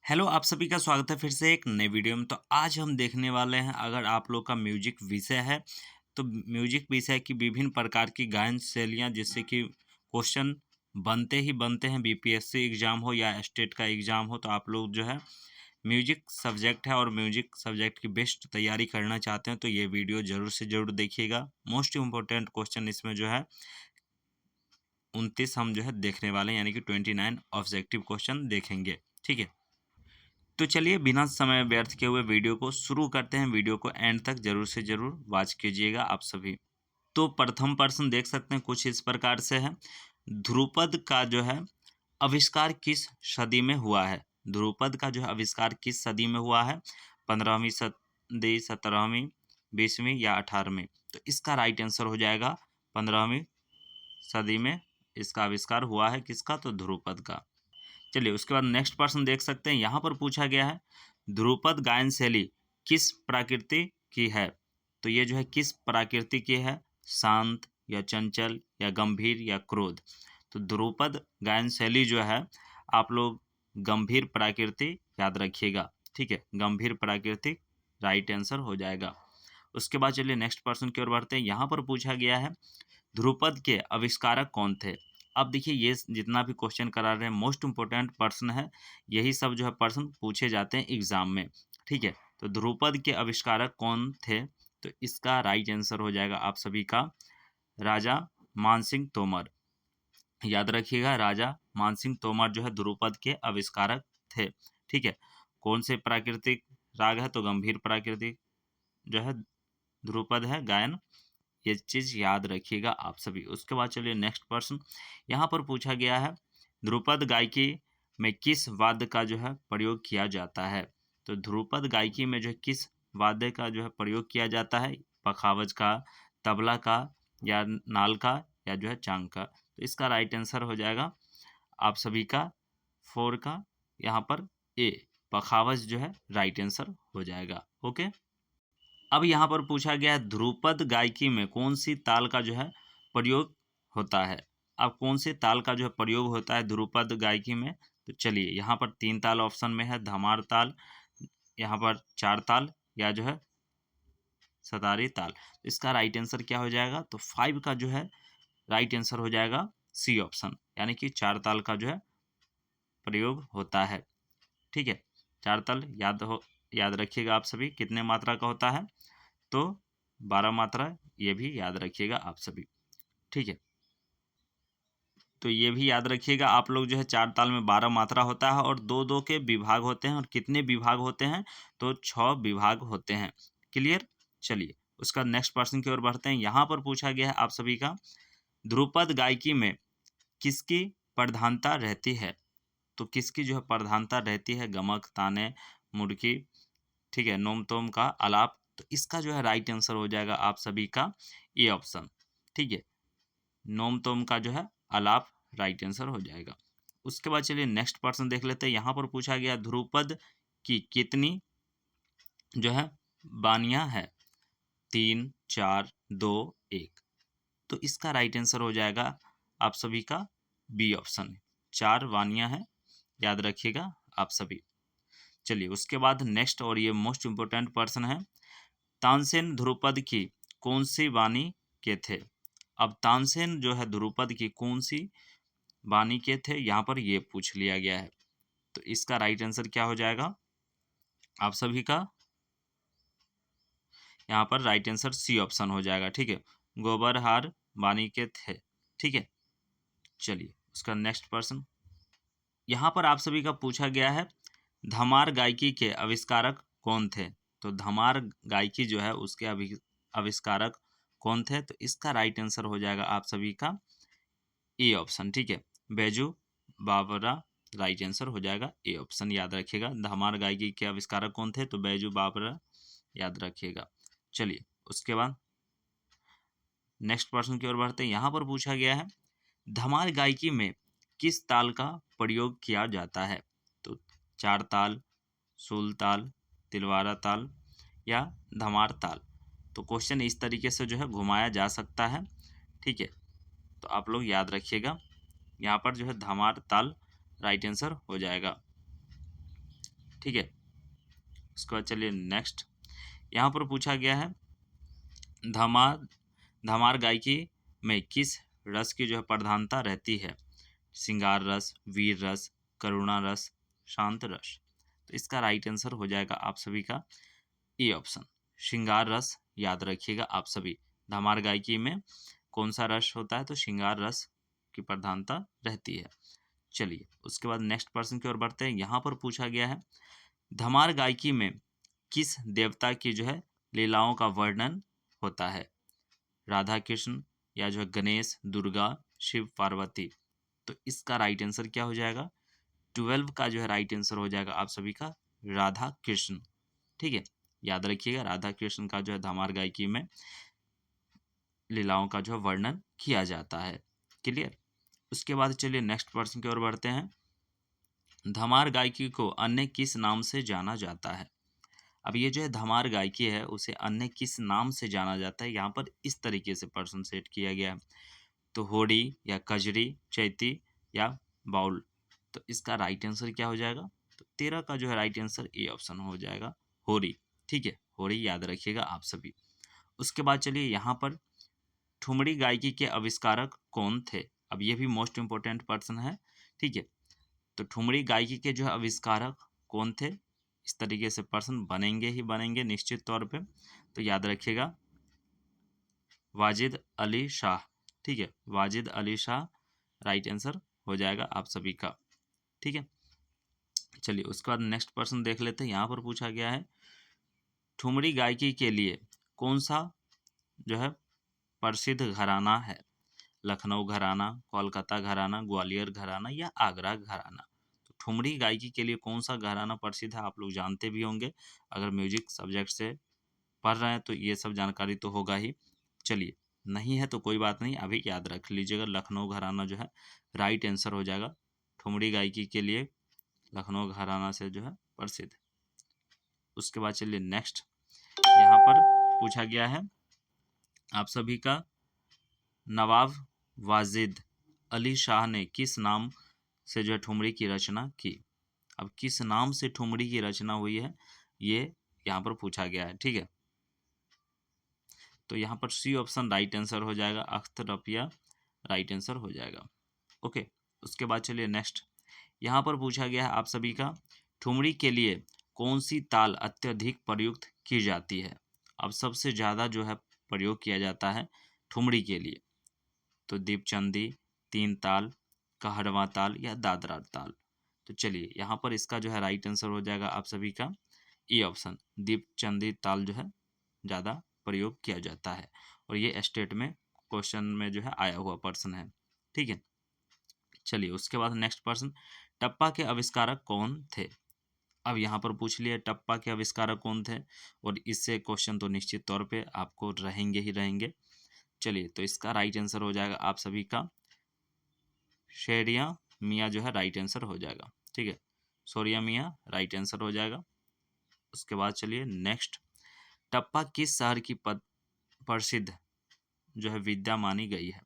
Hello, आप सभी का स्वागत है फिर से एक नए वीडियो में। तो आज हम देखने वाले हैं, अगर आप लोग का म्यूजिक विषय है तो म्यूजिक विषय की विभिन्न प्रकार की गायन शैलियाँ, जिससे कि क्वेश्चन बनते ही बनते हैं। बीपीएससी एग्जाम हो या स्टेट का एग्जाम हो, तो आप लोग जो है म्यूजिक सब्जेक्ट है और म्यूजिक सब्जेक्ट की बेस्ट तैयारी करना चाहते हैं तो ये वीडियो जरूर से जरूर देखिएगा। मोस्ट इम्पोर्टेंट क्वेश्चन इसमें जो है 29 हम जो है देखने वाले हैं, यानी कि 29 ऑब्जेक्टिव क्वेश्चन देखेंगे। ठीक है, तो चलिए बिना समय व्यर्थ किए हुए वीडियो को शुरू करते हैं। वीडियो को एंड तक जरूर से जरूर वॉच कीजिएगा आप सभी। तो प्रथम प्रश्न देख सकते हैं, कुछ इस प्रकार से है। ध्रुपद का जो है आविष्कार किस सदी में हुआ है? ध्रुपद का जो है आविष्कार किस सदी में हुआ है? 15वीं सदी, 17वीं, 20वीं या 18वीं? तो इसका राइट आंसर हो जाएगा 15वीं सदी में इसका आविष्कार हुआ है। किसका? तो ध्रुपद का। चलिए उसके बाद नेक्स्ट प्रश्न देख सकते हैं। यहाँ पर पूछा गया है, ध्रुपद गायन शैली किस प्रकृति की है? तो ये जो है किस प्रकृति की है? शांत या चंचल या गंभीर या क्रोध? तो ध्रुपद गायन शैली जो है, आप लोग गंभीर प्रकृति याद रखिएगा। ठीक है, गंभीर प्रकृति राइट आंसर हो जाएगा। उसके बाद चलिए नेक्स्ट प्रश्न की ओर बढ़ते हैं। यहाँ पर पूछा गया है, ध्रुपद के आविष्कारक कौन थे? अब देखिए, ये जितना भी क्वेश्चन करा रहे हैं मोस्ट इंपॉर्टेंट प्रश्न है। यही सब जो है प्रश्न पूछे जाते हैं एग्जाम में। ठीक है, तो ध्रुपद के आविष्कारक कौन थे? तो इसका राइट आंसर हो जाएगा आप सभी का राजा मानसिंह तोमर। याद रखिएगा, राजा मानसिंह तोमर जो है ध्रुपद के आविष्कारक थे। ठीक है, कौन से प्राकृतिक राग है? तो गंभीर प्राकृतिक जो है ध्रुपद है गायन। ये चीज याद रखिएगा आप सभी। उसके बाद चलिए नेक्स्ट प्रश्न। यहाँ पर पूछा गया है, ध्रुपद गायकी में किस वाद्य का जो है प्रयोग किया जाता है? तो ध्रुपद गायकी में जो है किस वाद्य का जो है प्रयोग किया जाता है? पखावज का, तबला का, या नाल का, या जो है चांग का? तो इसका राइट आंसर हो जाएगा आप सभी का 4 का, यहाँ पर ए, पखावज जो है राइट आंसर हो जाएगा। ओके, अब यहाँ पर पूछा गया है, ध्रुपद गायकी में कौन सी ताल का जो है प्रयोग होता है? अब कौन सी ताल का जो है प्रयोग होता है ध्रुपद गायकी में? तो चलिए, यहाँ पर 3 ताल ऑप्शन में है, धमार ताल, यहाँ पर 4 ताल, या जो है सतारी ताल। तो इसका राइट आंसर क्या हो जाएगा? तो 5 का जो है राइट आंसर हो जाएगा सी ऑप्शन, यानी कि 4 ताल का जो है प्रयोग होता है। ठीक है, 4 ताल याद रखिएगा आप सभी। कितने मात्रा का होता है? तो 12 मात्रा, ये भी याद रखिएगा आप सभी। ठीक है, तो ये भी याद रखिएगा आप लोग जो है, 4 ताल में 12 मात्रा होता है और दो दो के विभाग होते हैं। और कितने विभाग होते हैं? तो 6 विभाग होते हैं। क्लियर? चलिए उसका नेक्स्ट प्रश्न की ओर बढ़ते हैं। यहाँ पर पूछा गया है आप सभी का, ध्रुपद गायकी में किसकी प्रधानता रहती है? तो किसकी जो है प्रधानता रहती है? गमक, ताने, मुड़की, ठीक है, नोम तोम का, आलाप? तो इसका जो है राइट आंसर हो जाएगा आप सभी का ए ऑप्शन। ठीक है, नोम तोम का जो है आलाप राइट आंसर हो जाएगा। उसके बाद चलिए नेक्स्ट प्रश्न देख लेते हैं। यहाँ पर पूछा गया, ध्रुपद की कितनी जो है बानियां है? 3, 4, 2, 1? तो इसका राइट आंसर हो जाएगा आप सभी का बी ऑप्शन, 4 वानियां हैं। याद रखिएगा आप सभी। चलिए उसके बाद नेक्स्ट, और ये मोस्ट इंपोर्टेंट प्रश्न है, तानसेन ध्रुपद की कौन सी वाणी के थे? अब तानसेन जो है ध्रुपद की कौन सी वाणी के थे, यहाँ पर ये पूछ लिया गया है। तो इसका राइट आंसर क्या हो जाएगा आप सभी का? यहाँ पर राइट आंसर सी ऑप्शन हो जाएगा। ठीक है, गोबरहार वाणी के थे। ठीक है, चलिए उसका नेक्स्ट प्रश्न। यहाँ पर आप सभी का पूछा गया है, धमार गायकी के आविष्कारक कौन थे? तो धमार गायकी जो है उसके आविष्कारक कौन थे? तो इसका राइट आंसर हो जाएगा आप सभी का ए ऑप्शन। ठीक है, बैजू बावरा राइट आंसर हो जाएगा ए ऑप्शन। याद रखिएगा, धमार गायकी के आविष्कारक कौन थे? तो बैजू बावरा, याद रखिएगा। चलिए उसके बाद नेक्स्ट प्रश्न की ओर बढ़ते हैं। यहाँ पर पूछा गया है, धमार गायकी में किस ताल का प्रयोग किया जाता है? तो 4 ताल, सूल ताल, तिलवारा ताल, या धमार ताल? तो क्वेश्चन इस तरीके से जो है घुमाया जा सकता है। ठीक है, तो आप लोग याद रखिएगा, यहाँ पर जो है धमार ताल राइट आंसर हो जाएगा। ठीक है। उसके बाद चलिए नेक्स्ट, यहाँ पर पूछा गया है धमार धमार गायकी में किस रस की जो है प्रधानता रहती है? श्रृंगार रस, वीर रस, करुणा रस, शांत रस। तो इसका राइट आंसर हो जाएगा आप सभी का ए ऑप्शन, श्रृंगार रस। याद रखिएगा आप सभी, धमार गायकी में कौन सा रस होता है? तो श्रृंगार रस की प्रधानता रहती है। चलिए उसके बाद नेक्स्ट प्रश्न की ओर बढ़ते हैं। यहाँ पर पूछा गया है धमार गायकी में किस देवता की जो है लीलाओं का वर्णन होता है? राधा कृष्ण या जो है गणेश, दुर्गा, शिव, पार्वती। तो इसका राइट आंसर क्या हो जाएगा? 12 का जो है राइट आंसर हो जाएगा आप सभी का राधा कृष्ण। ठीक है, याद रखिएगा राधा कृष्ण का जो है धमार गायकी में लीलाओं का जो है वर्णन किया जाता है। क्लियर। उसके बाद चलिए नेक्स्ट प्रश्न की ओर बढ़ते हैं। धमार गायकी को अन्य किस नाम से जाना जाता है? अब ये जो है धमार गायकी है उसे अन्य किस नाम से जाना जाता है? यहाँ पर इस तरीके से प्रश्न सेट किया गया है, तो होड़ी या कजरी, चैती या बाउल। तो इसका राइट आंसर क्या हो जाएगा? तो 13 का जो है राइट आंसर ए ऑप्शन हो जाएगा, होरी। ठीक है, होरी याद रखिएगा आप सभी। उसके बाद चलिए यहाँ पर ठुमरी गायकी के आविष्कारक कौन थे? अब ये भी मोस्ट इंपॉर्टेंट पर्सन है। ठीक है, तो ठुमरी गायकी के जो है आविष्कारक कौन थे? इस तरीके से प्रश्न बनेंगे ही बनेंगे निश्चित तौर पे, तो याद रखिएगा वाजिद अली शाह। ठीक है, वाजिद अली शाह राइट आंसर हो जाएगा आप सभी का। ठीक है, चलिए उसके बाद नेक्स्ट प्रश्न देख लेते हैं। यहाँ पर पूछा गया है ठुमरी गायकी के लिए कौन सा जो है प्रसिद्ध घराना है? लखनऊ घराना, कोलकाता घराना, ग्वालियर घराना या आगरा घराना। तो ठुमरी गायकी के लिए कौन सा घराना प्रसिद्ध है? आप लोग जानते भी होंगे, अगर म्यूजिक सब्जेक्ट से पढ़ रहे हैं तो ये सब जानकारी तो होगा ही। चलिए नहीं है तो कोई बात नहीं, अभी याद रख लीजिएगा लखनऊ घराना जो है राइट आंसर हो जाएगा। ठुमरी गायकी के लिए लखनऊ घराना से जो है प्रसिद्ध। उसके बाद चलिए नेक्स्ट, यहाँ पर पूछा गया है आप सभी का नवाब वाजिद अली शाह ने किस नाम से जो है ठुमरी की रचना की? अब किस नाम से ठुमरी की रचना हुई है ये यहाँ पर पूछा गया है। ठीक है, तो यहाँ पर सी ऑप्शन राइट आंसर हो जाएगा, अख्तर रफिया राइट आंसर हो जाएगा। ओके, उसके बाद चलिए नेक्स्ट, यहाँ पर पूछा गया है आप सभी का ठुमरी के लिए कौन सी ताल अत्यधिक प्रयुक्त की जाती है? अब सबसे ज़्यादा जो है प्रयोग किया जाता है ठुमरी के लिए, तो दीपचंदी, तीन ताल, कहरवा ताल या दादरा ताल। तो चलिए यहाँ पर इसका जो है राइट आंसर हो जाएगा आप सभी का ए ऑप्शन, दीपचंदी ताल जो है ज़्यादा प्रयोग किया जाता है, और ये स्टेट में क्वेश्चन में जो है आया हुआ पर्सन है। ठीक है, चलिए उसके बाद नेक्स्ट पर्सन, टप्पा के आविष्कारक कौन थे? अब यहाँ पर पूछ लिया टप्पा के आविष्कारक कौन थे, और इससे क्वेश्चन तो निश्चित तौर पे आपको रहेंगे ही रहेंगे। चलिए तो इसका राइट आंसर हो जाएगा आप सभी का शेरिया मियाँ जो है राइट आंसर हो जाएगा। ठीक है, सोरिया मियाँ राइट आंसर हो जाएगा। उसके बाद चलिए नेक्स्ट, टप्पा किस शहर की प्रसिद्ध जो है विद्या मानी गई है?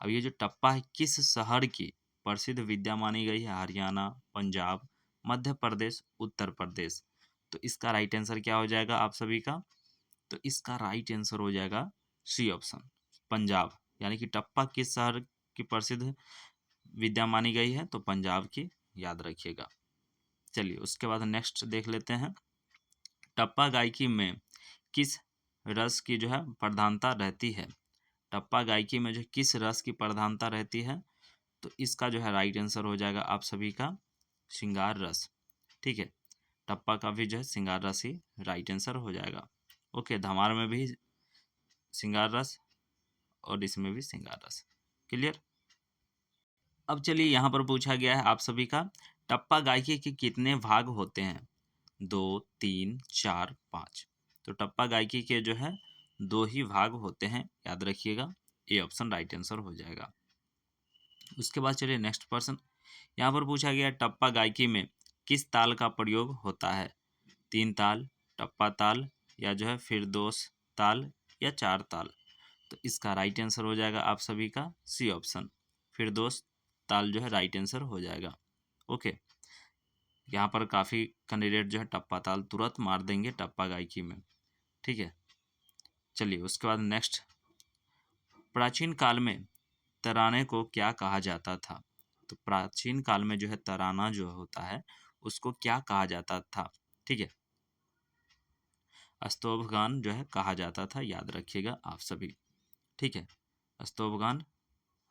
अब ये जो टप्पा है किस शहर की प्रसिद्ध विद्या मानी गई है? हरियाणा, पंजाब, मध्य प्रदेश, उत्तर प्रदेश। तो इसका राइट आंसर क्या हो जाएगा आप सभी का? तो इसका राइट आंसर हो जाएगा सी ऑप्शन, पंजाब। यानी कि टप्पा किस शहर की प्रसिद्ध विद्या मानी गई है? तो पंजाब की, याद रखिएगा। चलिए उसके बाद नेक्स्ट देख लेते हैं, टप्पा गायकी में किस रस की जो है प्रधानता रहती है? टप्पा गायकी में जो किस रस की प्रधानता रहती है? तो इसका जो है राइट आंसर हो जाएगा आप सभी का श्रृंगार रस। ठीक है, टप्पा का भी जो है श्रृंगार रस ही राइट आंसर हो जाएगा। ओके, धमार में भी श्रृंगार रस और इसमें भी श्रृंगार रस। क्लियर। अब चलिए यहाँ पर पूछा गया है आप सभी का टप्पा गायकी के कितने भाग होते हैं? 2, 3, 4, 5। तो टप्पा गायकी के जो है 2 ही भाग होते हैं, याद रखिएगा। ए ऑप्शन राइट आंसर हो जाएगा। उसके बाद चलिए नेक्स्ट पर्सन, यहाँ पर पूछा गया टप्पा गायकी में किस ताल का प्रयोग होता है? 3 ताल, टप्पा ताल या जो है फिरदौस ताल या 4 ताल। तो इसका राइट आंसर हो जाएगा आप सभी का सी ऑप्शन, फिरदौस ताल जो है राइट आंसर हो जाएगा। ओके, यहाँ पर काफ़ी कैंडिडेट जो है टप्पा ताल तुरंत मार देंगे टप्पा गायकी में। ठीक है, चलिए उसके बाद नेक्स्ट, प्राचीन काल में तराने को क्या कहा जाता था? तो प्राचीन काल में जो है तराना जो होता है उसको क्या कहा जाता था? ठीक है, स्तोभगान जो है कहा जाता था, याद रखिएगा आप सभी। ठीक है, स्तोभगान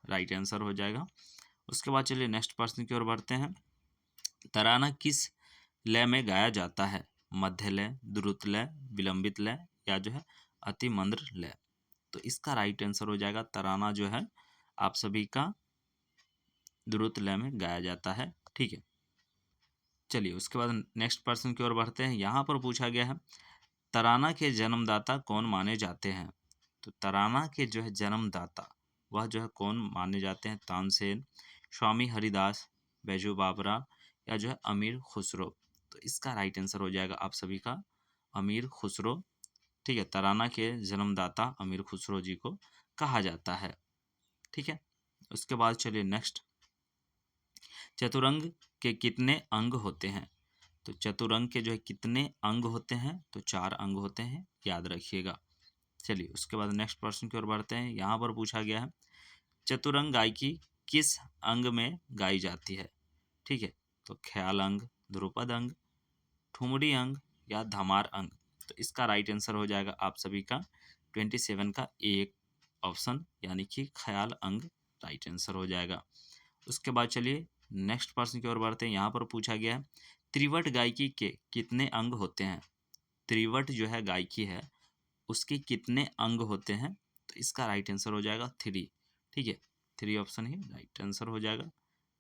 राइट आंसर हो जाएगा। उसके बाद चलिए नेक्स्ट प्रश्न की ओर बढ़ते हैं। तराना किस लय में गाया जाता है? मध्य लय, द्रुत लय, विलंबित लय या जो है अति मंद्र लय? तो इसका राइट आंसर हो जाएगा तराना जो है आप सभी का द्रुत लय में गाया जाता है। ठीक है, चलिए उसके बाद नेक्स्ट प्रश्न की ओर बढ़ते हैं। यहाँ पर पूछा गया है तराना के जन्मदाता कौन माने जाते हैं? तो तराना के जो है जन्मदाता वह जो है कौन माने जाते हैं? तानसेन, स्वामी हरिदास, बैजू बावरा या जो है अमीर खुसरो? तो इसका राइट आंसर हो जाएगा आप सभी का अमीर खुसरो। ठीक है, तराना के जन्मदाता अमीर खुसरो जी को कहा जाता है। ठीक है, उसके बाद चलिए नेक्स्ट, चतुरंग के कितने अंग होते हैं? तो चतुरंग के जो है कितने अंग होते हैं? तो 4 अंग होते हैं, याद रखिएगा। चलिए उसके बाद नेक्स्ट प्रश्न की ओर बढ़ते हैं। यहाँ पर पूछा गया है चतुरंग गायकी किस अंग में गाई जाती है? ठीक है, तो ख्याल अंग, ध्रुपद अंग, ठुमरी अंग या धमार अंग? तो इसका राइट आंसर हो जाएगा आप सभी का 27 का एक ऑप्शन, यानी कि ख्याल अंग राइट आंसर हो जाएगा। उसके बाद चलिए नेक्स्ट प्रश्न की ओर बढ़ते हैं। यहाँ पर पूछा गया है त्रिवट गायकी के कितने अंग होते हैं? त्रिवट जो है गायकी है उसके कितने अंग होते हैं? तो इसका राइट आंसर हो जाएगा 3। ठीक है, 3 ऑप्शन ही राइट आंसर हो जाएगा,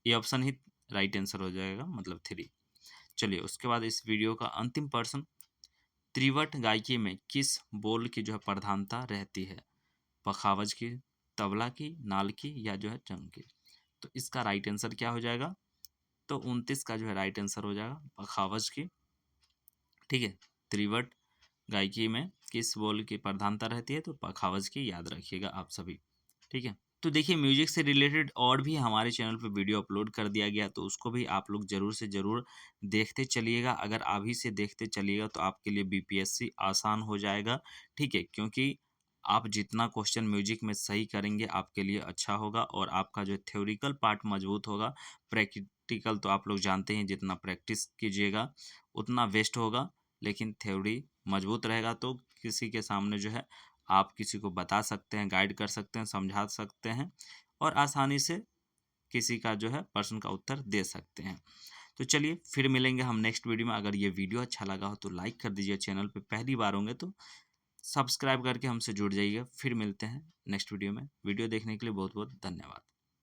ये ऑप्शन ही राइट आंसर हो जाएगा, मतलब 3। चलिए उसके बाद इस वीडियो का अंतिम प्रश्न, त्रिवट गायकी में किस बोल की जो है प्रधानता रहती है? पखावज की, तबला की, नाल की या जो है चंग की? तो इसका राइट आंसर क्या हो जाएगा? तो 29 का जो है राइट आंसर हो जाएगा पखावज की। ठीक है, त्रिवट गायकी में किस बोल की प्रधानता रहती है? तो पखावज की, याद रखिएगा आप सभी। ठीक है, तो देखिए म्यूजिक से रिलेटेड और भी हमारे चैनल पे वीडियो अपलोड कर दिया गया, तो उसको भी आप लोग जरूर से जरूर देखते चलिएगा। अगर अभी से देखते चलिएगा तो आपके लिए बीपीएससी आसान हो जाएगा। ठीक है, क्योंकि आप जितना क्वेश्चन म्यूजिक में सही करेंगे आपके लिए अच्छा होगा और आपका जो थ्योरिकल पार्ट मजबूत होगा। प्रैक्टिकल तो आप लोग जानते हैं जितना प्रैक्टिस कीजिएगा उतना वेस्ट होगा, लेकिन थ्योरी मजबूत रहेगा तो किसी के सामने जो है आप किसी को बता सकते हैं, गाइड कर सकते हैं, समझा सकते हैं और आसानी से किसी का जो है प्रश्न का उत्तर दे सकते हैं। तो चलिए फिर मिलेंगे हम नेक्स्ट वीडियो में। अगर ये वीडियो अच्छा लगा हो तो लाइक कर दीजिए, चैनल पे पहली बार होंगे तो सब्सक्राइब करके हमसे जुड़ जाइए। फिर मिलते हैं नेक्स्ट वीडियो में। वीडियो देखने के लिए बहुत बहुत धन्यवाद।